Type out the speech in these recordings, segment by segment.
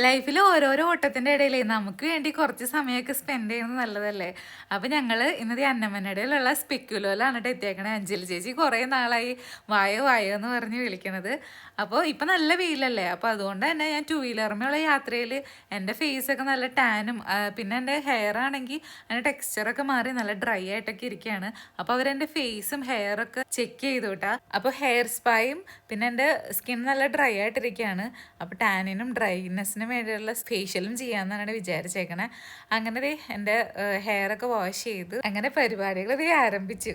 ലൈഫിൽ ഓരോരോ ഓട്ടത്തിൻ്റെ ഇടയിലേ നമുക്ക് വേണ്ടി കുറച്ച് സമയമൊക്കെ സ്പെൻഡ് ചെയ്യുന്നത് നല്ലതല്ലേ. അപ്പോൾ ഞങ്ങൾ ഇന്നത് അന്നമ്മനടയിലുള്ള സ്പെക്കുലോയിലാണ് കേട്ടോ എത്തിയേക്കണേ. അഞ്ജലി ചേച്ചി കുറേ നാളായി വായോ വായോ എന്ന് പറഞ്ഞ് വിളിക്കണത്. അപ്പോൾ ഇപ്പം നല്ല വെയിലല്ലേ, അപ്പോൾ അതുകൊണ്ട് തന്നെ ഞാൻ 2 വീലറിനുള്ള യാത്രയിൽ എൻ്റെ ഫേസൊക്കെ നല്ല ടാനും പിന്നെ എൻ്റെ ഹെയർ ആണെങ്കിൽ അതിൻ്റെ ടെക്സ്ചറൊക്കെ മാറി നല്ല ഡ്രൈ ആയിട്ടൊക്കെ ഇരിക്കുകയാണ്. അപ്പോൾ അവരെൻ്റെ ഫേസും ഹെയറൊക്കെ ചെക്ക് ചെയ്തു കേട്ടാ. അപ്പോൾ ഹെയർ സ്പായും പിന്നെ എൻ്റെ സ്കിൻ നല്ല ഡ്രൈ ആയിട്ടിരിക്കുകയാണ്. അപ്പോൾ ടാനിനും ഡ്രൈനെസ്സിനും വേണ്ടിയുള്ള ഫേഷ്യലും ചെയ്യാമെന്നാണ് വിചാരിച്ചേക്കണേ. അങ്ങനെ എൻ്റെ ഹെയറൊക്കെ വാഷ് ചെയ്ത് അങ്ങനെ പരിപാടികൾ ആരംഭിച്ചു.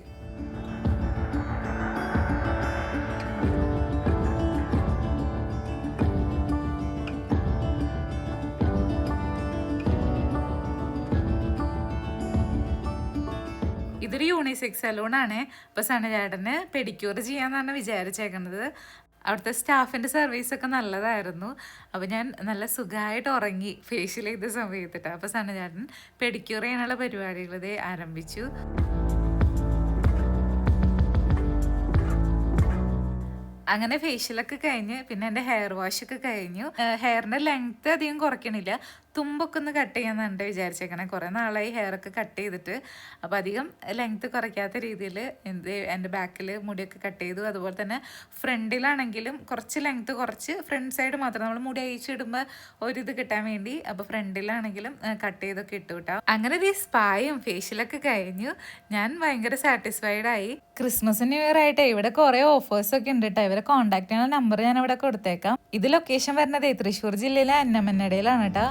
ഇതൊരു യൂണിസെക്സ് സലൂണാണ്. അപ്പോൾ സനചേട്ടന് പെഡിക്യൂർ ചെയ്യാമെന്നാണ് വിചാരിച്ചേക്കുന്നത്. അവിടുത്തെ സ്റ്റാഫിൻ്റെ സർവീസൊക്കെ നല്ലതായിരുന്നു. അപ്പോൾ ഞാൻ നല്ല സുഖമായിട്ട് ഉറങ്ങി ഫേഷ്യൽ ചെയ്ത സമയത്തിട്ട്. അപ്പോൾ സനചേട്ടൻ പെഡിക്യൂർ ചെയ്യാനുള്ള പരിപാടികൾ ആരംഭിച്ചു. അങ്ങനെ ഫേഷ്യലൊക്കെ കഴിഞ്ഞ് പിന്നെ എൻ്റെ ഹെയർ വാഷൊക്കെ കഴിഞ്ഞു. ഹെയറിൻ്റെ ലെങ്ത്ത് അധികം കുറയ്ക്കണില്ല, തുമ്പൊക്കെ ഒന്ന് കട്ട് ചെയ്യാമെന്നാണ് വിചാരിച്ചേക്കണേ. കുറേ നാളായി ഹെയറൊക്കെ കട്ട് ചെയ്തിട്ട്. അപ്പോൾ അധികം ലെങ്ത്ത് കുറയ്ക്കാത്ത രീതിയിൽ എൻ്റെ ബാക്കിൽ മുടിയൊക്കെ കട്ട് ചെയ്തു. അതുപോലെ തന്നെ ഫ്രണ്ടിലാണെങ്കിലും കുറച്ച് ലെങ്ത്ത് കുറച്ച് ഫ്രണ്ട് സൈഡ് മാത്രം നമ്മൾ മുടി അയച്ചിടുമ്പോൾ ഒരിത് കിട്ടാൻ വേണ്ടി അപ്പോൾ ഫ്രണ്ടിലാണെങ്കിലും കട്ട് ചെയ്തൊക്കെ ഇട്ടു കിട്ടാം. അങ്ങനെ ഈ സ്പായും ഫേഷ്യലൊക്കെ കഴിഞ്ഞു. ഞാൻ ഭയങ്കര സാറ്റിസ്ഫൈഡ് ആയി. ക്രിസ്മസ് ന്യൂ ഇയർ ആയിട്ട് ഇവിടെ കുറേ ഓഫേഴ്സൊക്കെ ഉണ്ട് കേട്ടോ. ഇവരെ കോൺടാക്ട് ചെയ്യുന്ന നമ്പർ ഞാൻ ഇവിടെ കൊടുത്തേക്കാം. ഇത് ലൊക്കേഷൻ വരുന്നത് തൃശ്ശൂർ ജില്ലയിലെ അന്നമന്നടയിലാണ് കേട്ടോ.